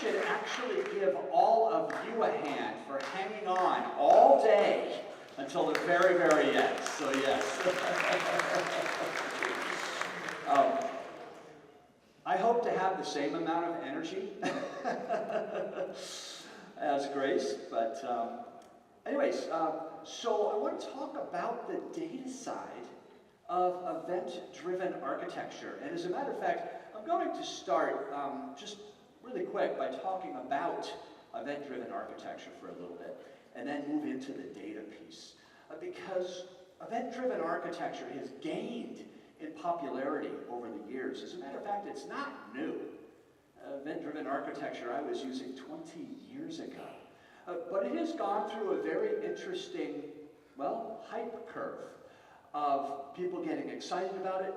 should actually give all of you a hand for hanging on all day until the very, very end. So yes. I hope to have the same amount of energy as Grace, but anyways, so I want to talk about the data side of event-driven architecture. And as a matter of fact, I'm going to start just really quick by talking about event-driven architecture for a little bit, and then move into the data piece. Because event-driven architecture has gained in popularity over the years. As a matter of fact, it's not new. Event-driven architecture I was using 20 years ago. But it has gone through a very interesting, well, hype curve of people getting excited about it,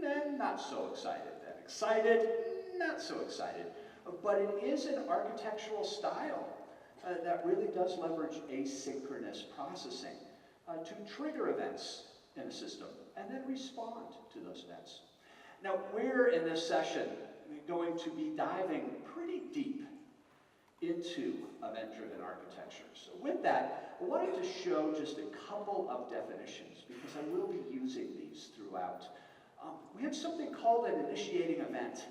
and not so excited, then excited, not so excited. But it is an architectural style that really does leverage asynchronous processing to trigger events in a system and then respond to those events. Now, we're in this session going to be diving pretty deep into event-driven architecture. So with that, I wanted to show just a couple of definitions because I will be using these throughout. We have something called an initiating event.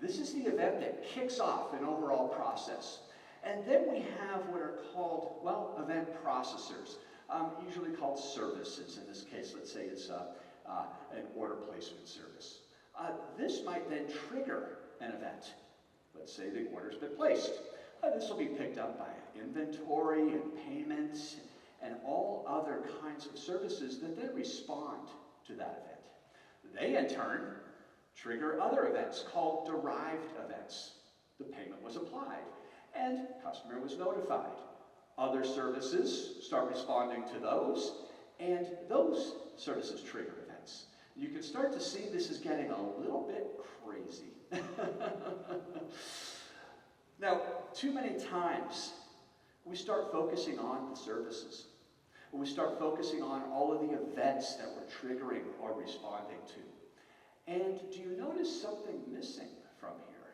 This is the event that kicks off an overall process. And then we have what are called, well, event processors, usually called services. In this case, let's say it's an order placement service. This might then trigger an event. Let's say the order's been placed. This will be picked up by inventory and payments and all other kinds of services that then respond to that event. They, in turn, trigger other events called derived events. The payment was applied, and customer was notified. Other services start responding to those, and those services trigger events. You can start to see this is getting a little bit crazy. Now, too many times, we start focusing on the services. We start focusing on all of the events that we're triggering or responding to. And do you notice something missing from here?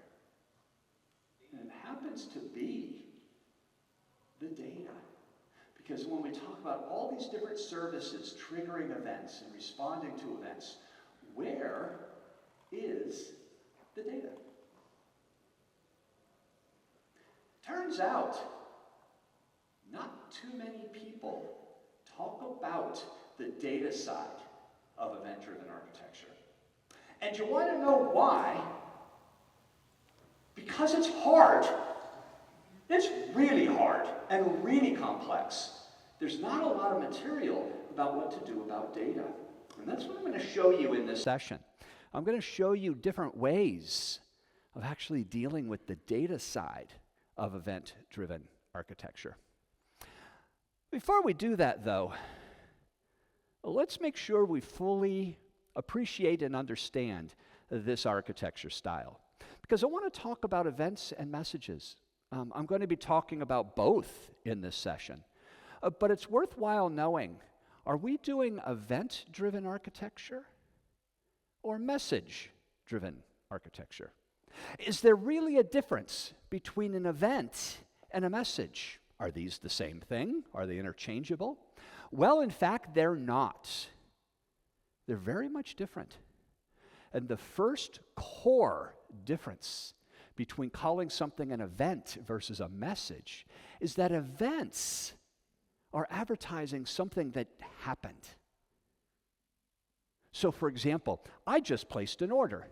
And it happens to be the data. Because when we talk about all these different services triggering events and responding to events, where is the data? Turns out, not too many people talk about the data side of event-driven architecture. And you want to know why? Because it's hard. It's really hard and really complex. There's not a lot of material about what to do about data. And that's what I'm going to show you in this session. I'm going to show you different ways of actually dealing with the data side of event-driven architecture. Before we do that, though, let's make sure we fully appreciate and understand this architecture style. Because I want to talk about events and messages. I'm going to be talking about both in this session. But it's worthwhile knowing, are we doing event-driven architecture or message-driven architecture? Is there really a difference between an event and a message? Are these the same thing? Are they interchangeable? Well, in fact, they're not. They're very much different. And the first core difference between calling something an event versus a message is that events are advertising something that happened. So, for example, I just placed an order.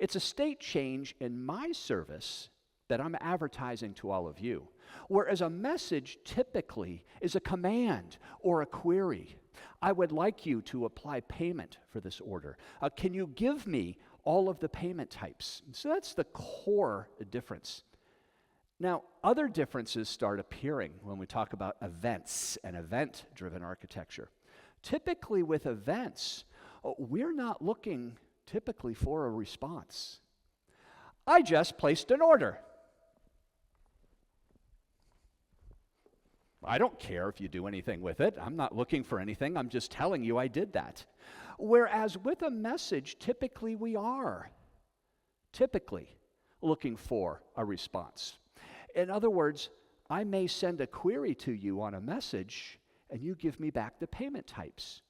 It's a state change in my service that I'm advertising to all of you. Whereas a message typically is a command or a query. I would like you to apply payment for this order. Can you give me all of the payment types? So that's the core difference. Now, other differences start appearing when we talk about events and event-driven architecture. Typically with events, we're not looking typically for a response. I just placed an order. I don't care if you do anything with it. I'm not looking for anything. I'm just telling you I did that. Whereas with a message, typically we are. Typically looking for a response. In other words, I may send a query to you on a message, and you give me back the payment types.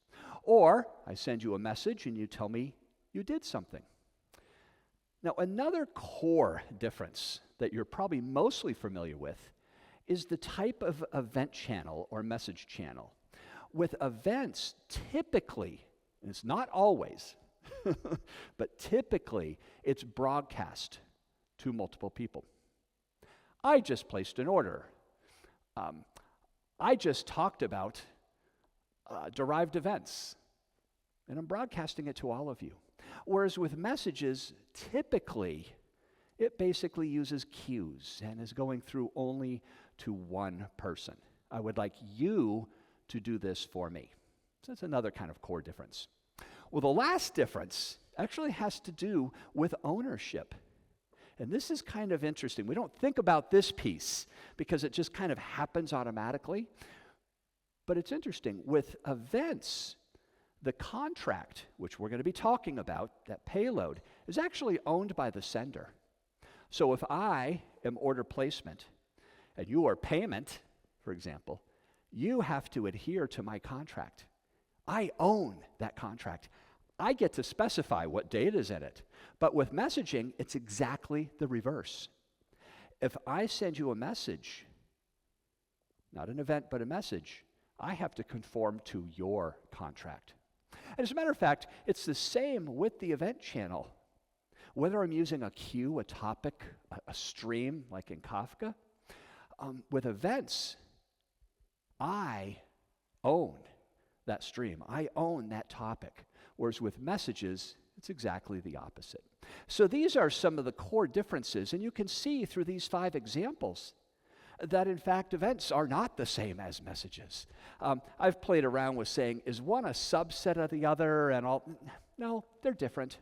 Or I send you a message, and you tell me you did something. Now, another core difference that you're probably mostly familiar with is the type of event channel or message channel. With events, typically, and it's not always, but typically, it's broadcast to multiple people. I just placed an order. I just talked about derived events, and I'm broadcasting it to all of you. Whereas with messages, typically, it basically uses queues and is going through only to one person. I would like you to do this for me. So that's another kind of core difference. Well, the last difference actually has to do with ownership. And this is kind of interesting. We don't think about this piece because it just kind of happens automatically. But it's interesting. With events, the contract, which we're going to be talking about, that payload, is actually owned by the sender. So if I am order placement and you are payment, for example, you have to adhere to my contract. I own that contract. I get to specify what data is in it. But with messaging, it's exactly the reverse. If I send you a message, not an event, but a message, I have to conform to your contract. And as a matter of fact, it's the same with the event channel. Whether I'm using a queue, a topic, a stream, like in Kafka, with events, I own that stream. I own that topic. Whereas with messages, it's exactly the opposite. So these are some of the core differences, and you can see through these 5 examples that in fact events are not the same as messages. I've played around with saying, is one a subset of the other and all? No, they're different.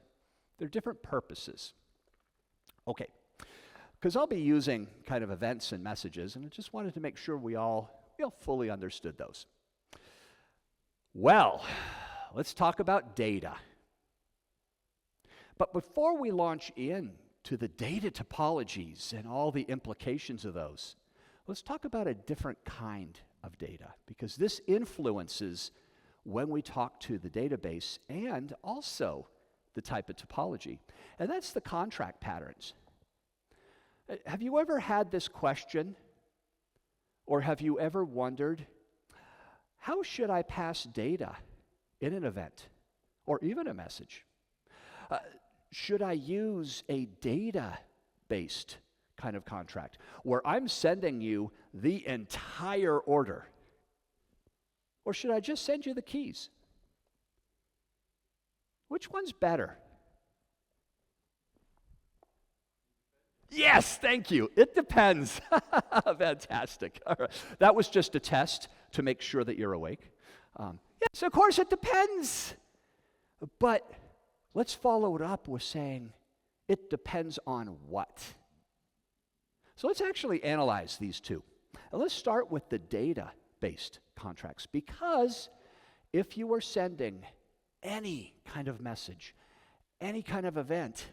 They're different purposes. Okay, because I'll be using kind of events and messages, and I just wanted to make sure we all fully understood those. Well, let's talk about data. But before we launch into the data topologies and all the implications of those, let's talk about a different kind of data, because this influences when we talk to the database and also the type of topology, and that's the contract patterns. Have you ever had this question, or have you ever wondered, how should I pass data in an event or even a message? Should I use a data-based kind of contract where I'm sending you the entire order? Or should I just send you the keys? Which one's better? Yes, thank you. It depends. Fantastic. All right. That was just a test to make sure that you're awake. Yes, of course, it depends. But let's follow it up with saying, it depends on what? So let's actually analyze these two. And let's start with the data-based contracts, because if you are sending any kind of message, any kind of event,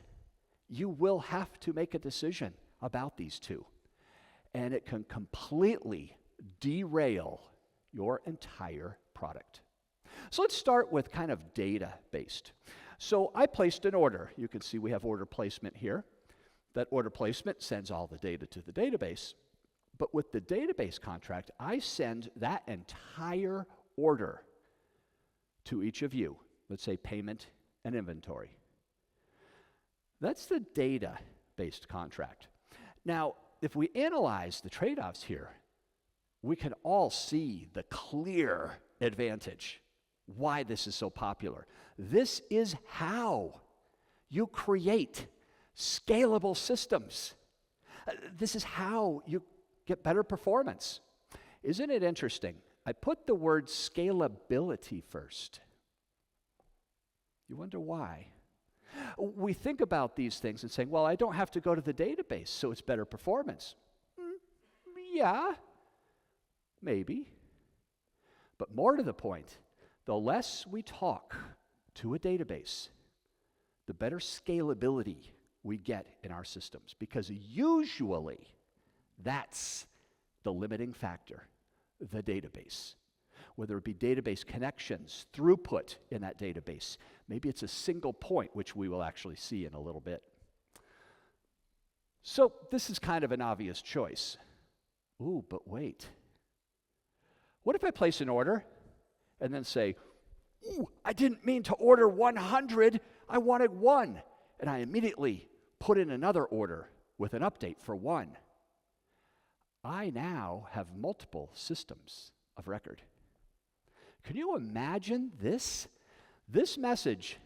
you will have to make a decision about these two. And it can completely derail your entire product. So let's start with kind of data-based. So I placed an order. You can see we have order placement here. That order placement sends all the data to the database. But with the database contract, I send that entire order to each of you. Let's say payment and inventory. That's the data-based contract. Now, if we analyze the trade-offs here, we can all see the clear advantage, why this is so popular. This is how you create scalable systems. This is how you get better performance. Isn't it interesting? I put the word scalability first. You wonder why? We think about these things and saying, well, I don't have to go to the database, so it's better performance. Yeah, maybe. But more to the point, the less we talk to a database, the better scalability we get in our systems, because usually that's the limiting factor, the database. Whether it be database connections, throughput in that database. Maybe it's a single point, which we will actually see in a little bit. So this is kind of an obvious choice. Ooh, but wait. What if I place an order and then say, ooh, I didn't mean to order 100, I wanted 1. And I immediately put in another order with an update for 1. I now have multiple systems of record. Can you imagine this? This message,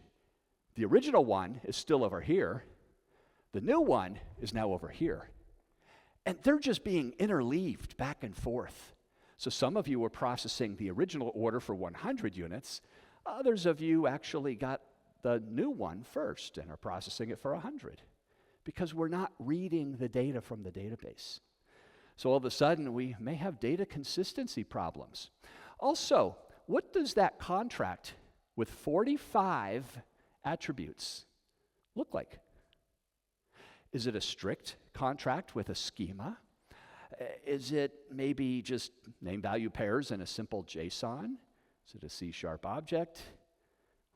the original one is still over here. The new one is now over here. And they're just being interleaved back and forth. So some of you were processing the original order for 100 units. Others of you actually got the new one first and are processing it for 100, because we're not reading the data from the database. So all of a sudden, we may have data consistency problems. Also, what does that contract with 45 attributes look like? Is it a strict contract with a schema? Is it maybe just name-value pairs in a simple JSON? Is it a C# object?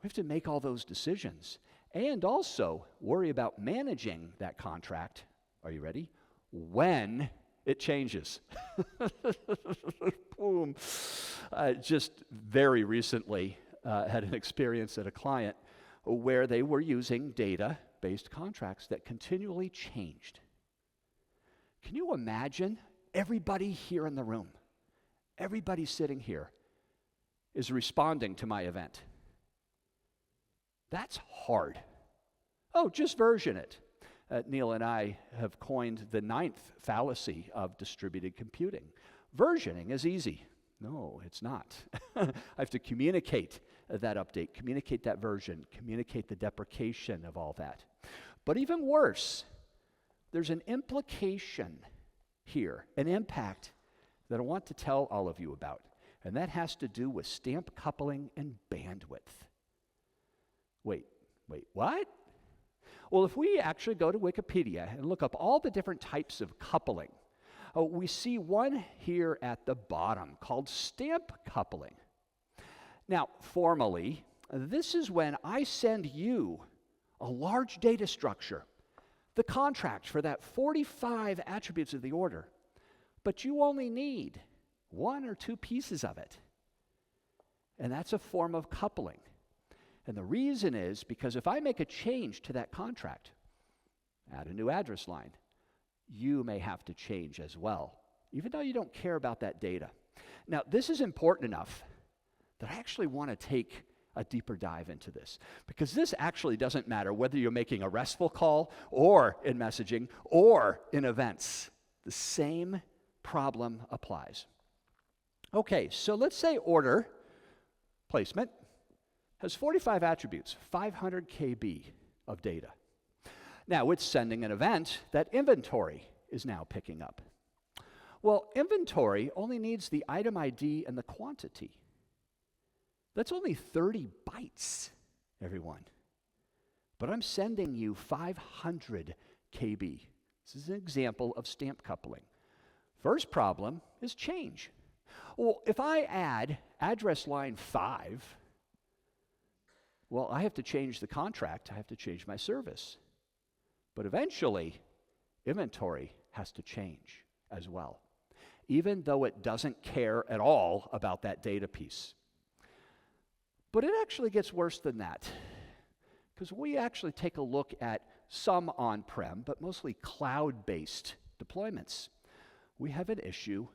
We have to make all those decisions and also worry about managing that contract. Are you ready? When it changes. Boom. Just very recently had an experience at a client where they were using data-based contracts that continually changed. Can you imagine everybody here in the room, everybody sitting here is responding to my event? That's hard. Oh, just version it. Neil and I have coined the 9th fallacy of distributed computing. Versioning is easy. No, it's not. I have to communicate that update, communicate that version, communicate the deprecation of all that. But even worse, there's an implication here, an impact that I want to tell all of you about, and that has to do with stamp coupling and bandwidth. Wait, what? Well, if we actually go to Wikipedia and look up all the different types of coupling, we see one here at the bottom called stamp coupling. Now, formally, this is when I send you a large data structure, the contract for that 45 attributes of the order, but you only need 1 or 2 pieces of it. And that's a form of coupling. And the reason is because if I make a change to that contract, add a new address line, you may have to change as well, even though you don't care about that data. Now, this is important enough that I actually want to take a deeper dive into this, because this actually doesn't matter whether you're making a RESTful call or in messaging or in events. The same problem applies. Okay, so let's say order placement has 45 attributes, 500 KB of data. Now, it's sending an event that inventory is now picking up. Well, inventory only needs the item ID and the quantity. That's only 30 bytes, everyone. But I'm sending you 500 KB. This is an example of stamp coupling. First problem is change. Well, if I add address line 5, well, I have to change the contract. I have to change my service. But eventually, inventory has to change as well, even though it doesn't care at all about that data piece. But it actually gets worse than that, because we actually take a look at some on-prem, but mostly cloud-based deployments. We have an issue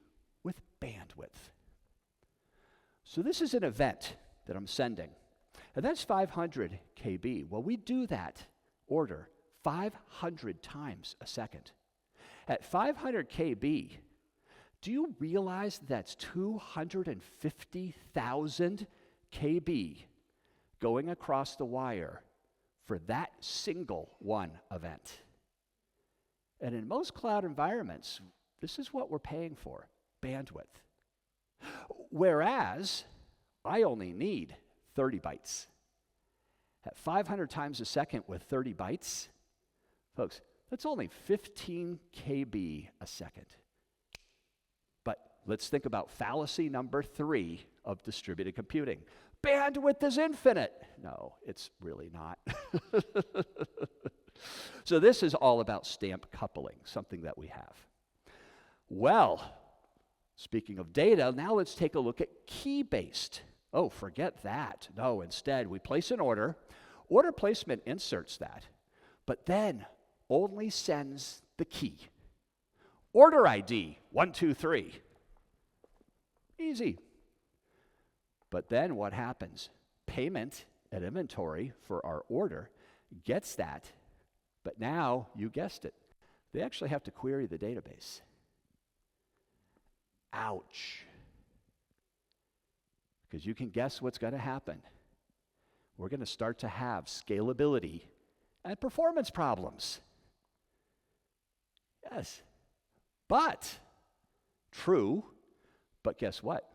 with bandwidth. So this is an event that I'm sending, and that's 500 KB. Well, we do that order 500 times a second. At 500 KB, do you realize that's 250,000 KB going across the wire for that single one event? And in most cloud environments, this is what we're paying for, bandwidth. Whereas I only need 30 bytes. At 500 times a second with 30 bytes, Folks, that's only 15 KB a second. But let's think about fallacy number 3 of distributed computing. Bandwidth is infinite. No, it's really not. So this is all about stamp coupling, something that we have. Well, speaking of data, now let's take a look at key-based. Oh, forget that. No, instead, we place an order. Order placement inserts that, but then only sends the key. Order ID, 123. Easy. But then what happens? Payment at inventory for our order gets that, but now, you guessed it, they actually have to query the database. Ouch. Because you can guess what's going to happen. We're going to start to have scalability and performance problems. Yes. But, true, but guess what?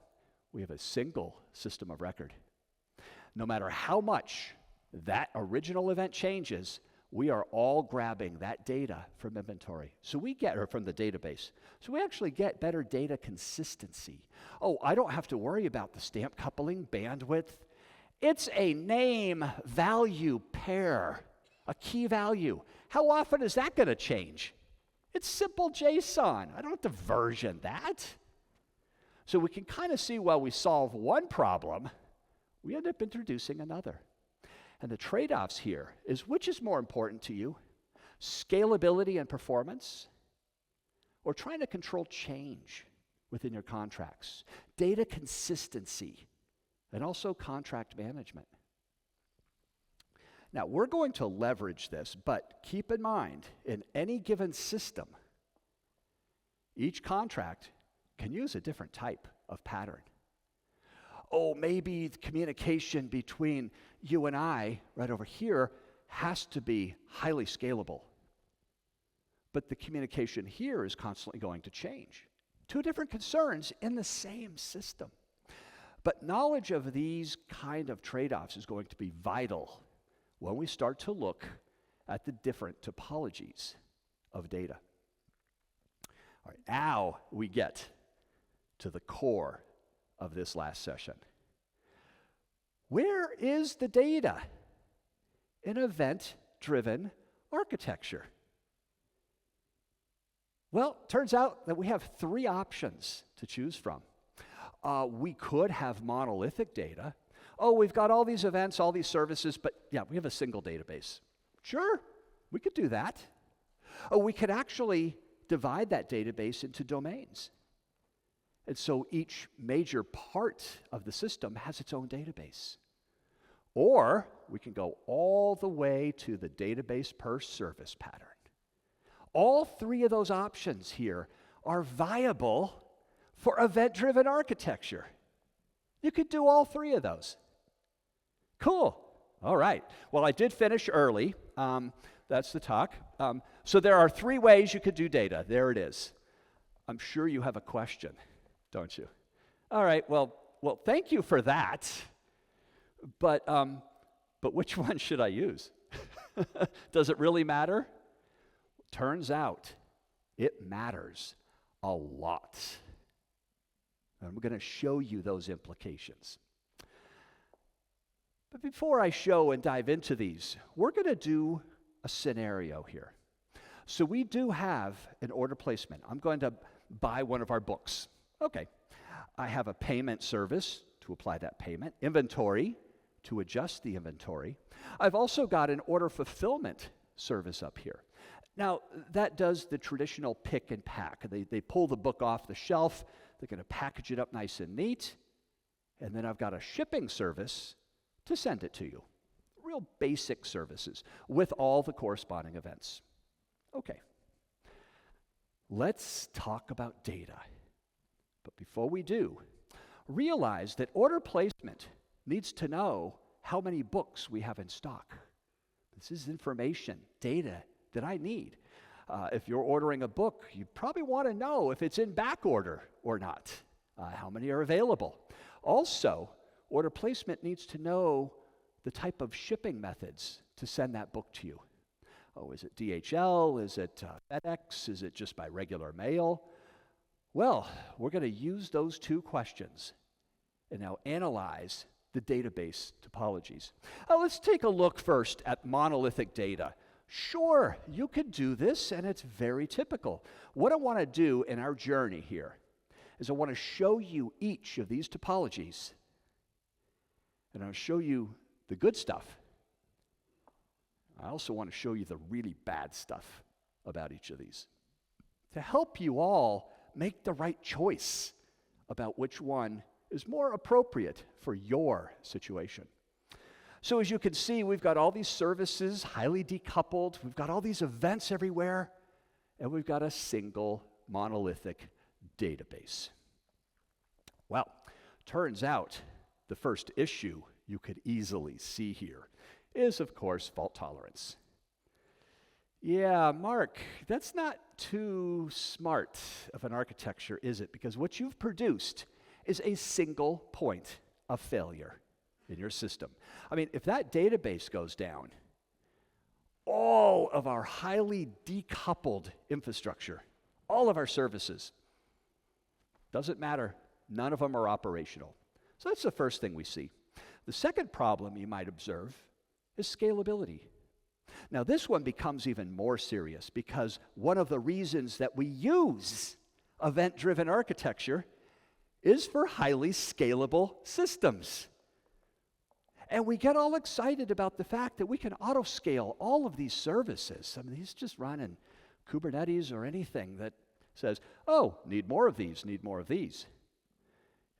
We have a single system of record. No matter how much that original event changes, we are all grabbing that data from inventory. So we get, or from the database. So we actually get better data consistency. Oh, I don't have to worry about the stamp coupling, bandwidth. It's a name value pair, a key value. How often is that going to change? It's simple JSON. I don't have to version that. So we can kind of see while we solve one problem, we end up introducing another. And the trade-offs here is, which is more important to you? Scalability and performance, or trying to control change within your contracts? Data consistency, and also contract management. Now, we're going to leverage this, but keep in mind, in any given system, each contract can use a different type of pattern. Oh, maybe the communication between you and I, right over here, has to be highly scalable. But the communication here is constantly going to change. Two different concerns in the same system. But knowledge of these kind of trade-offs is going to be vital when we start to look at the different topologies of data. All right, now we get to the core of this last session. Where is the data in event-driven architecture? Well, turns out that we have 3 options to choose from. We could have monolithic data. Oh, we've got all these events, all these services, but yeah, we have a single database. Sure, we could do that. Oh, we could actually divide that database into domains. And so each major part of the system has its own database. Or we can go all the way to the database per service pattern. All 3 of those options here are viable for event-driven architecture. You could do all 3 of those. Cool. All right. Well, I did finish early. That's the talk. So there are 3 ways you could do data. There it is. I'm sure you have a question, don't you? All right, well, thank you for that. But which one should I use? Does it really matter? Turns out it matters a lot. And we're going to show you those implications. But before I show and dive into these, we're going to do a scenario here. So we do have an order placement. I'm going to buy one of our books. Okay. I have a payment service to apply that payment, inventory to adjust the inventory. I've also got an order fulfillment service up here. Now, that does the traditional pick and pack. They pull the book off the shelf, they're going to package it up nice and neat, and then I've got a shipping service to send it to you. Real basic services with all the corresponding events. Okay. Let's talk about data. But before we do, realize that order placement needs to know how many books we have in stock. This is information, data that I need. If you're ordering a book, you probably want to know if it's in back order or not, how many are available. Also, order placement needs to know the type of shipping methods to send that book to you. Oh, is it DHL? Is it FedEx? Is it just by regular mail? Well, we're going to use those two questions and now analyze the database topologies. Let's take a look first at monolithic data. Sure, you could do this, and it's very typical. What I want to do in our journey here is I want to show you each of these topologies, and I'll show you the good stuff. I also want to show you the really bad stuff about each of these to help you all make the right choice about which one is more appropriate for your situation. So as you can see, we've got all these services highly decoupled, we've got all these events everywhere, and we've got a single monolithic database. Well, turns out the first issue you could easily see here is, of course, fault tolerance. Yeah, Mark, that's not too smart of an architecture, is it? Because what you've produced is a single point of failure in your system. I mean, if that database goes down, all of our highly decoupled infrastructure, all of our services, doesn't matter, none of them are operational. So that's the first thing we see. The second problem you might observe is scalability. Now, this one becomes even more serious because one of the reasons that we use event-driven architecture is for highly scalable systems. And we get all excited about the fact that we can auto-scale all of these services. I mean, these just run in Kubernetes or anything that says, oh, need more of these, need more of these.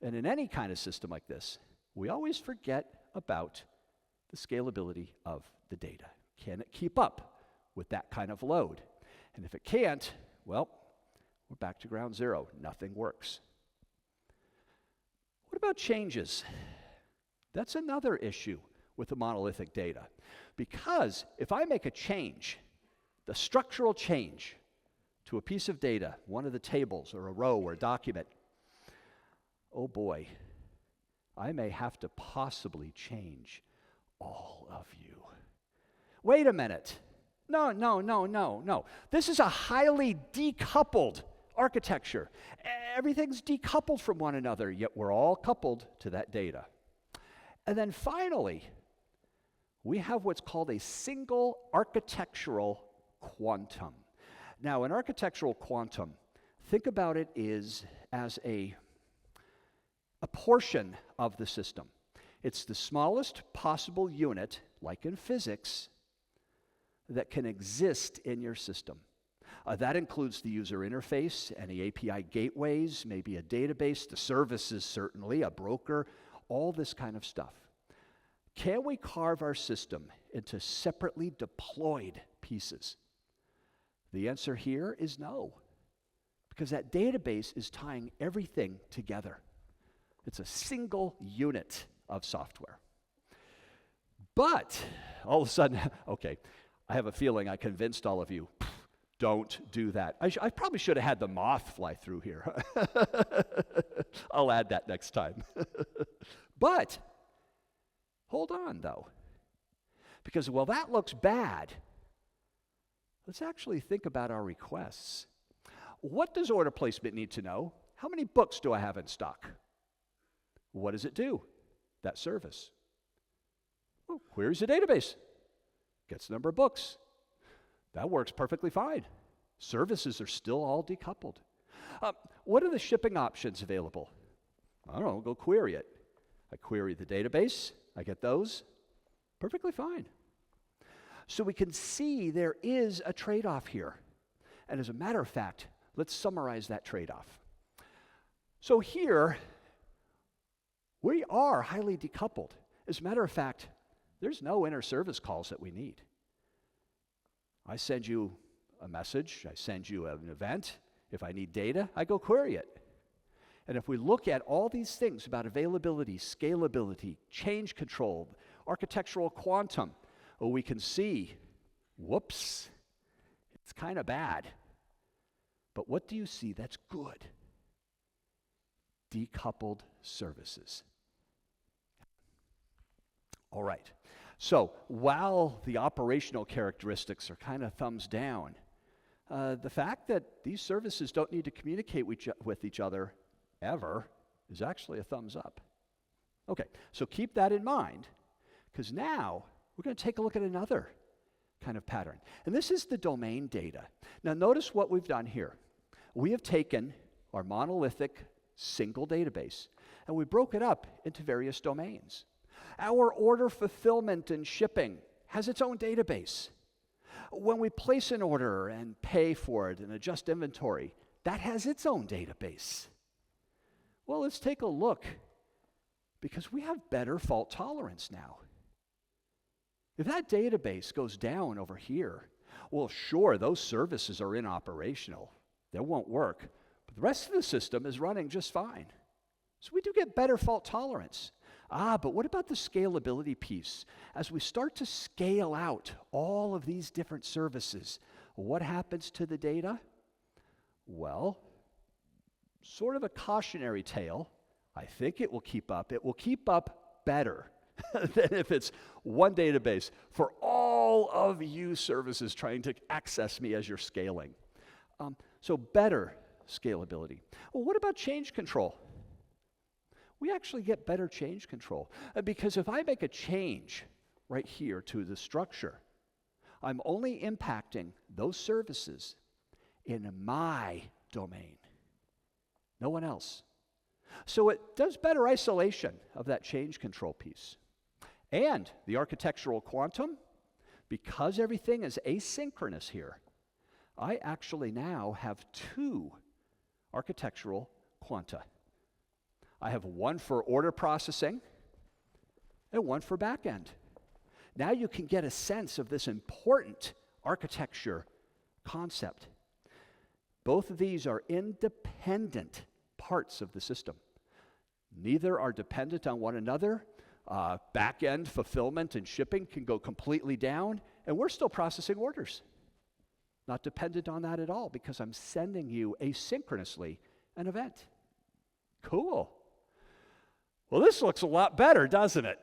And in any kind of system like this, we always forget about the scalability of the data. Can it keep up with that kind of load? And if it can't, well, we're back to ground zero. Nothing works. What about changes? That's another issue with the monolithic data. Because if I make a change, the structural change to a piece of data, one of the tables or a row or a document, oh boy, I may have to possibly change all of you. Wait a minute. No. This is a highly decoupled architecture. Everything's decoupled from one another, yet we're all coupled to that data. And then finally, we have what's called a single architectural quantum. Now, an architectural quantum, think about it as a portion of the system. It's the smallest possible unit, like in physics, that can exist in your system. That includes the user interface, any API gateways, maybe a database, the services certainly, a broker, all this kind of stuff. Can we carve our system into separately deployed pieces? The answer here is no, because that database is tying everything together. It's a single unit of software. But all of a sudden, okay, I have a feeling I convinced all of you, don't do that. I probably should have had the moth fly through here. I'll add that next time. But hold on, though. Because, well, that looks bad. Let's actually think about our requests. What does order placement need to know? How many books do I have in stock? What does it do? That service. Oh, queries the database. Gets the number of books. That works perfectly fine. Services are still all decoupled. What are the shipping options available? I don't know, go query it. I query the database, I get those. Perfectly fine. So we can see there is a trade-off here. And as a matter of fact, let's summarize that trade-off. So here, we are highly decoupled. As a matter of fact, there's no inter-service calls that we need. I send you a message, I send you an event. If I need data, I go query it. And if we look at all these things about availability, scalability, change control, architectural quantum, we can see, whoops, it's kind of bad. But what do you see that's good? Decoupled services. All right. So while the operational characteristics are kind of thumbs down, the fact that these services don't need to communicate with each other ever is actually a thumbs up. Okay, so keep that in mind, because now we're going to take a look at another kind of pattern. And this is the domain data. Now notice what we've done here. We have taken our monolithic single database and we broke it up into various domains. Our order fulfillment and shipping has its own database. When we place an order and pay for it and adjust inventory, that has its own database. Well, let's take a look, because we have better fault tolerance now. If that database goes down over here, well, sure, those services are inoperational. They won't work, but the rest of the system is running just fine. So we do get better fault tolerance. But what about the scalability piece? As we start to scale out all of these different services, what happens to the data? Well, sort of a cautionary tale. I think it will keep up. It will keep up better than if it's one database for all of you services trying to access me as you're scaling. So better scalability. Well, what about change control? We actually get better change control. Because if I make a change right here to the structure, I'm only impacting those services in my domain, no one else. So it does better isolation of that change control piece. And the architectural quantum, because everything is asynchronous here, I actually now have two architectural quanta. I have one for order processing and one for backend. Now you can get a sense of this important architecture concept. Both of these are independent parts of the system. Neither are dependent on one another. Backend fulfillment and shipping can go completely down, and we're still processing orders. Not dependent on that at all, because I'm sending you asynchronously an event. Cool. Well, this looks a lot better, doesn't it?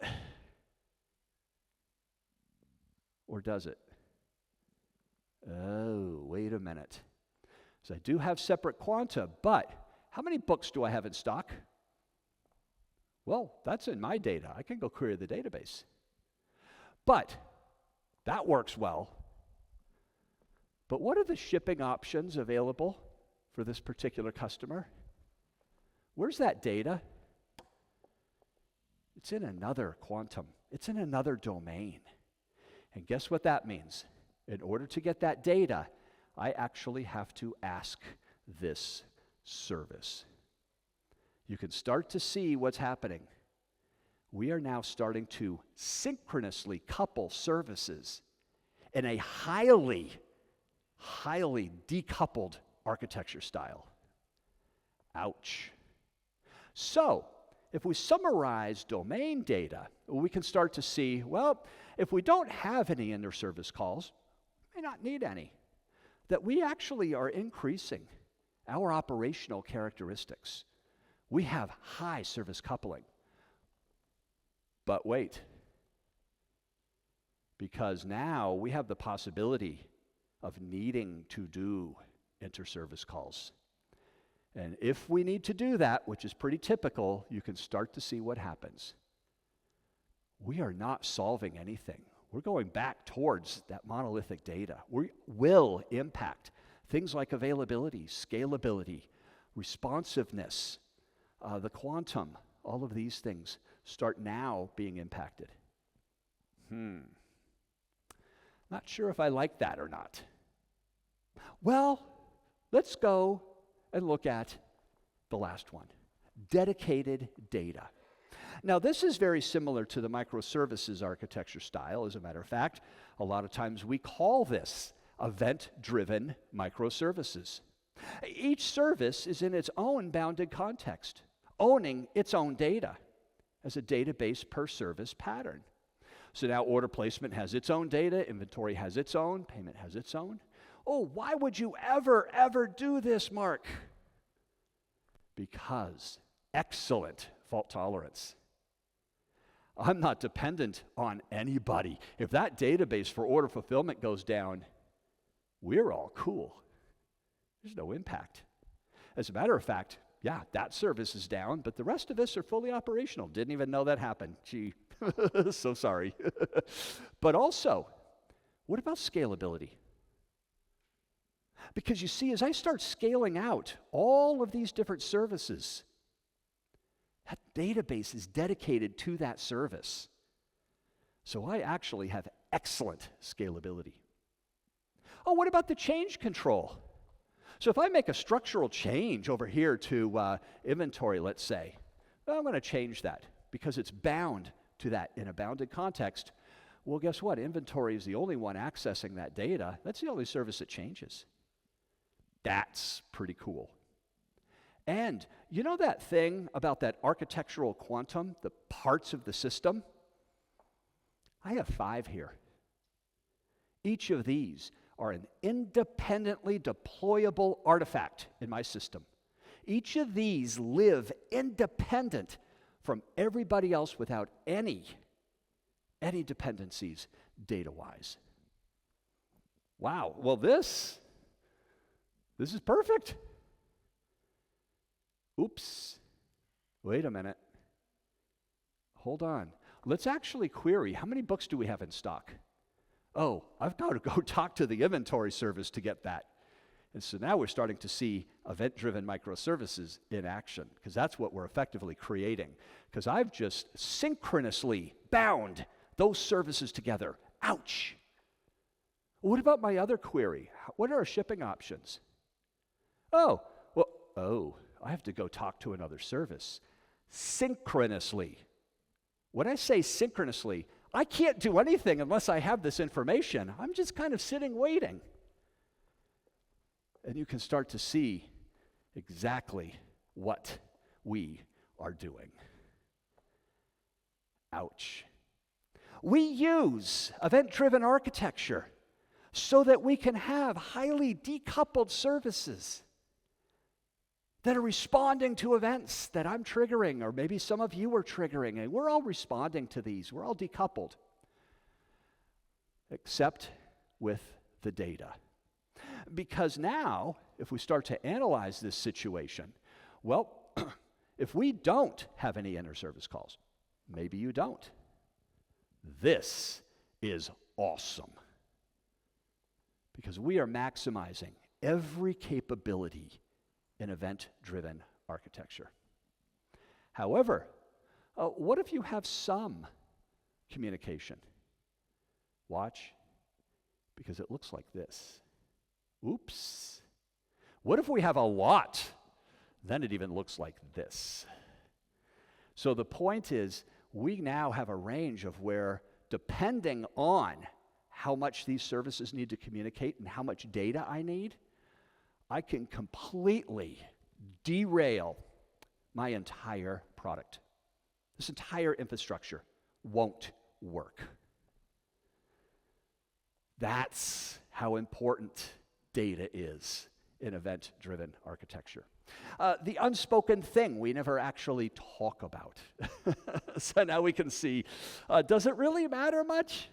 Or does it? Oh, wait a minute. So I do have separate quanta, but how many books do I have in stock? Well, that's in my data. I can go query the database. But that works well. But what are the shipping options available for this particular customer? Where's that data? It's in another quantum. It's in another domain. And guess what that means? In order to get that data, I actually have to ask this service. You can start to see what's happening. We are now starting to synchronously couple services in a highly decoupled architecture style. Ouch. So, if we summarize domain data, we can start to see, well, if we don't have any inter-service calls, we may not need any, that we actually are increasing our operational characteristics. We have high service coupling. But wait, because now we have the possibility of needing to do inter-service calls. And if we need to do that, which is pretty typical, you can start to see what happens. We are not solving anything. We're going back towards that monolithic data. We will impact things like availability, scalability, responsiveness, the quantum. All of these things start now being impacted. Not sure if I like that or not. Well, let's go and look at the last one, dedicated data. Now, this is very similar to the microservices architecture style. As a matter of fact, a lot of times we call this event-driven microservices. Each service is in its own bounded context, owning its own data as a database per service pattern. So now order placement has its own data, inventory has its own, payment has its own. Oh, why would you ever do this, Mark? Because excellent fault tolerance. I'm not dependent on anybody. If that database for order fulfillment goes down, we're all cool. There's no impact. As a matter of fact, yeah, that service is down, but the rest of us are fully operational. Didn't even know that happened. Gee, so sorry. But also, what about scalability? Because you see, as I start scaling out all of these different services, that database is dedicated to that service. So I actually have excellent scalability. Oh, what about the change control? So if I make a structural change over here to inventory, let's say, well, I'm going to change that because it's bound to that in a bounded context. Well, guess what? Inventory is the only one accessing that data. That's the only service that changes. That's pretty cool. And you know that thing about that architectural quantum, the parts of the system? I have 5 here. Each of these are an independently deployable artifact in my system. Each of these live independent from everybody else without any dependencies data-wise. Wow, well this is perfect. Oops, wait a minute. Hold on. Let's actually query, how many books do we have in stock? Oh, I've got to go talk to the inventory service to get that. And so now we're starting to see event-driven microservices in action, because that's what we're effectively creating. Because I've just synchronously bound those services together. Ouch! What about my other query? What are our shipping options? Oh, I have to go talk to another service. Synchronously. When I say synchronously, I can't do anything unless I have this information. I'm just kind of sitting waiting. And you can start to see exactly what we are doing. Ouch. We use event-driven architecture so that we can have highly decoupled services that are responding to events that I'm triggering, or maybe some of you are triggering, and we're all responding to these. We're all decoupled, except with the data. Because now, if we start to analyze this situation, well, if we don't have any inter-service calls, maybe you don't, this is awesome. Because we are maximizing every capability in event-driven architecture. However, what if you have some communication? Watch, because it looks like this. Oops. What if we have a lot? Then it even looks like this. So the point is, we now have a range of where, depending on how much these services need to communicate and how much data I need, I can completely derail my entire product. This entire infrastructure won't work. That's how important data is in event-driven architecture. The unspoken thing we never actually talk about. So now we can see, does it really matter much?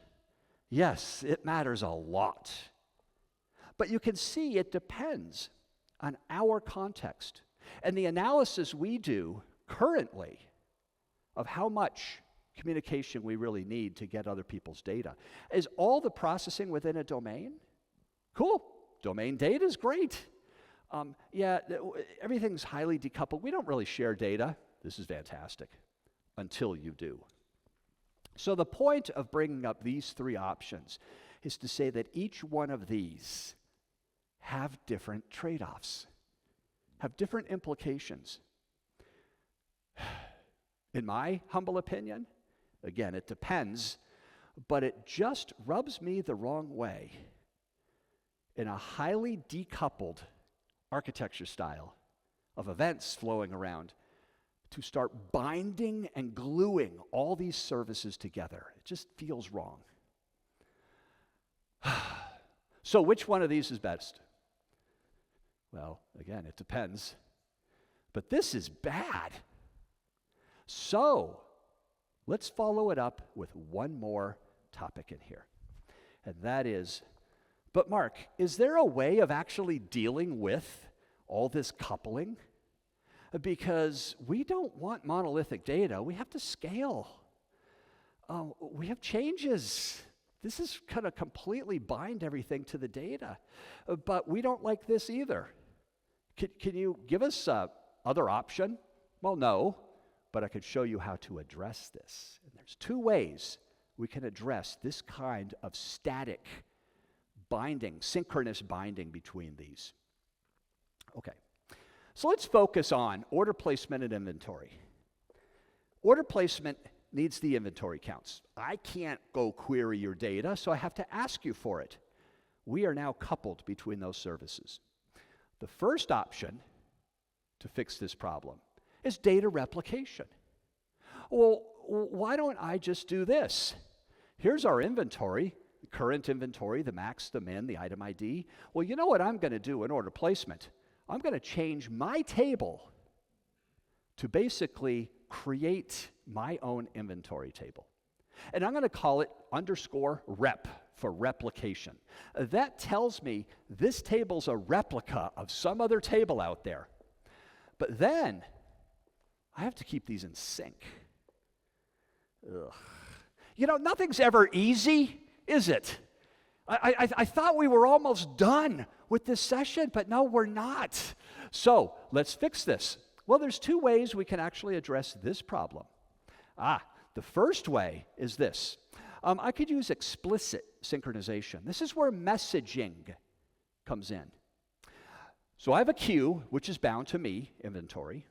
Yes, it matters a lot. But you can see it depends on our context. And the analysis we do currently of how much communication we really need to get other people's data is all the processing within a domain. Cool. Domain data is great. Everything's highly decoupled. We don't really share data. This is fantastic until you do. So the point of bringing up these 3 options is to say that each one of these have different trade-offs, have different implications. In my humble opinion, again, it depends, but it just rubs me the wrong way in a highly decoupled architecture style of events flowing around to start binding and gluing all these services together. It just feels wrong. So which one of these is best? Well, again, it depends. But this is bad. So, Let's follow it up with one more topic in here. And that is, but Mark, is there a way of actually dealing with all this coupling? Because we don't want monolithic data. We have to scale. We have changes. This is going to completely bind everything to the data. But we don't like this either. Can you give us other option? Well, no, but I could show you how to address this. And there's two ways we can address this kind of static binding, synchronous binding between these. Okay, so let's focus on order placement and inventory. Order placement needs the inventory counts. I can't go query your data, so I have to ask you for it. We are now coupled between those services. The first option to fix this problem is data replication. Well, why don't I just do this? Here's our inventory, the current inventory, the max, the min, the item ID. Well, you know what I'm going to do in order placement? I'm going to change my table to basically create my own inventory table. And I'm going to call it _rep for replication. That tells me this table's a replica of some other table out there. But then I have to keep these in sync. Ugh. You know, nothing's ever easy, is it? I thought we were almost done with this session, but no, we're not. So let's fix this. Well, there's two ways we can actually address this problem. The first way is this. I could use explicit synchronization. This is where messaging comes in. So I have a queue, which is bound to me, inventory.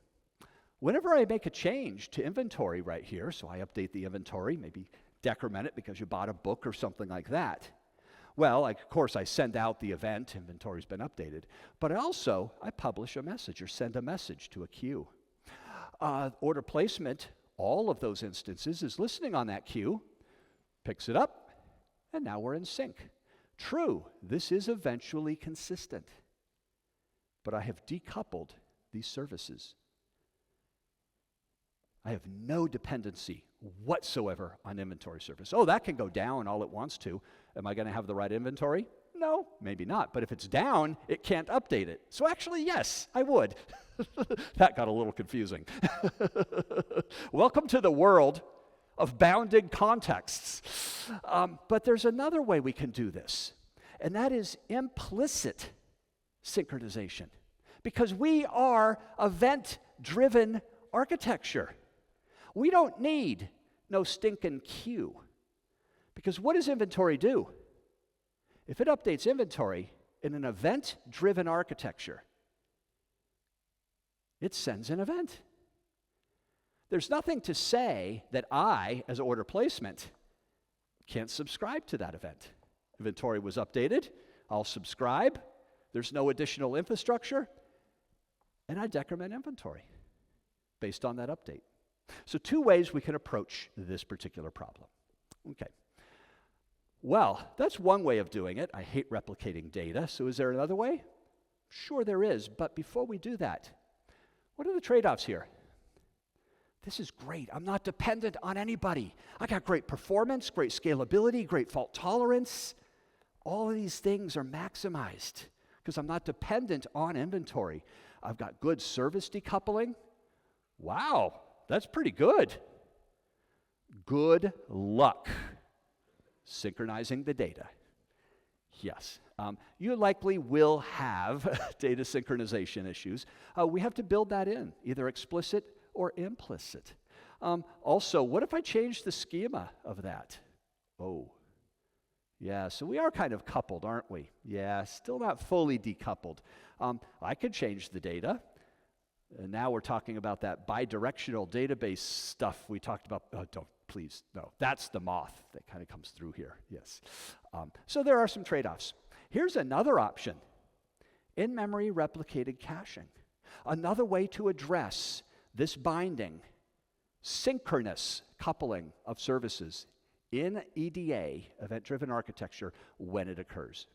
Whenever I make a change to inventory right here, so I update the inventory, maybe decrement it because you bought a book or something like that. Well, of course, I send out the event, inventory's been updated, but I publish a message or send a message to a queue. Order placement, all of those instances, is listening on that queue, picks it up, and now we're in sync. True, this is eventually consistent, but I have decoupled these services. I have no dependency whatsoever on inventory service. Oh, that can go down all it wants to. Am I going to have the right inventory? No, maybe not. But if it's down, it can't update it. So actually, yes, I would. That got a little confusing. Welcome to the world of bounded contexts. But there's another way we can do this, and that is implicit synchronization. Because we are event-driven architecture. We don't need no stinking queue. Because what does inventory do? If it updates inventory in an event-driven architecture, it sends an event. There's nothing to say that I, as order placement, can't subscribe to that event. Inventory was updated, I'll subscribe. There's no additional infrastructure, and I decrement inventory based on that update. So two ways we can approach this particular problem. Okay. Well, that's one way of doing it. I hate replicating data, so is there another way? Sure there is, but before we do that, what are the trade-offs here? This is great. I'm not dependent on anybody. I got great performance, great scalability, great fault tolerance. All of these things are maximized because I'm not dependent on inventory. I've got good service decoupling. Wow, that's pretty good. Good luck synchronizing the data. Yes, you likely will have data synchronization issues. We have to build that in, either explicit or implicit. Also, what if I change the schema of that? Oh, yeah, so we are kind of coupled, aren't we? Yeah, still not fully decoupled. I could change the data. And now we're talking about that bidirectional database stuff we talked about. Oh, don't, please, no. That's the moth that kind of comes through here, yes. So there are some trade-offs. Here's another option, in-memory replicated caching. Another way to address this binding, synchronous coupling of services in EDA, event-driven architecture, when it occurs.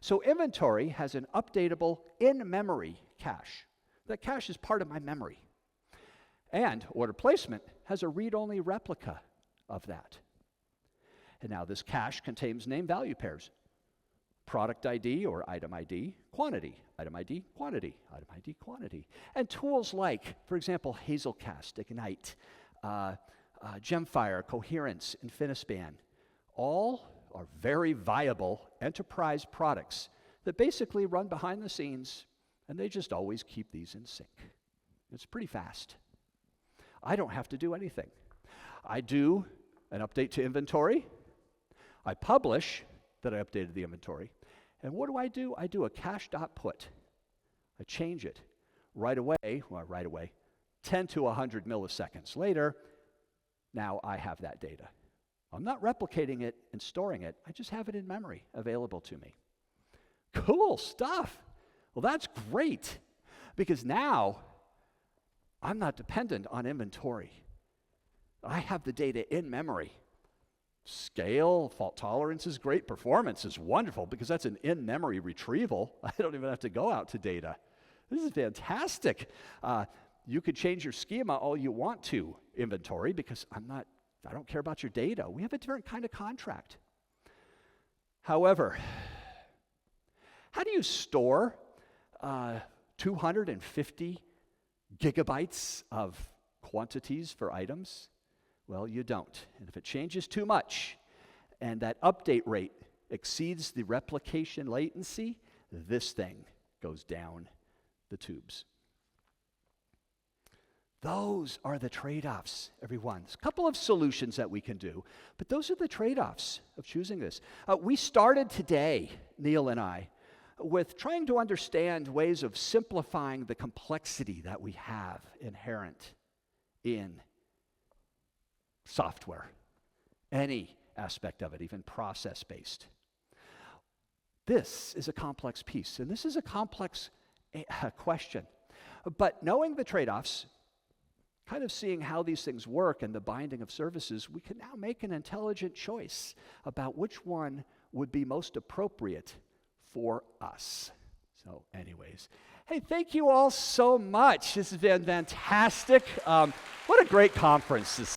So inventory has an updatable in-memory cache. That cache is part of my memory. And order placement has a read-only replica of that. And now this cache contains name-value pairs. Product ID or item ID, quantity, item ID, quantity, item ID, quantity. And tools like, for example, Hazelcast, Ignite, Gemfire, Coherence, Infinispan, all are very viable enterprise products that basically run behind the scenes, and they just always keep these in sync. It's pretty fast. I don't have to do anything. I do an update to inventory. I publish that I updated the inventory. And what do? I do a cache.put. I change it right away, 10 to 100 milliseconds later, now I have that data. I'm not replicating it and storing it, I just have it in memory available to me. Cool stuff. Well, that's great, because now I'm not dependent on inventory. I have the data in memory. Scale, fault tolerance is great, performance is wonderful because that's an in-memory retrieval. I don't even have to go out to data. This is fantastic. You could change your schema all you want to inventory because I don't care about your data. We have a different kind of contract. However, how do you store 250 gigabytes of quantities for items? Well, you don't. And if it changes too much and that update rate exceeds the replication latency, this thing goes down the tubes. Those are the trade-offs, everyone. There's a couple of solutions that we can do, but those are the trade-offs of choosing this. We started today, Neil and I, with trying to understand ways of simplifying the complexity that we have inherent in software, any aspect of it, even process-based. This is a complex piece, and this is a complex question. But knowing the trade-offs, kind of seeing how these things work and the binding of services, we can now make an intelligent choice about which one would be most appropriate for us. So anyways, hey, thank you all so much. This has been fantastic. What a great conference this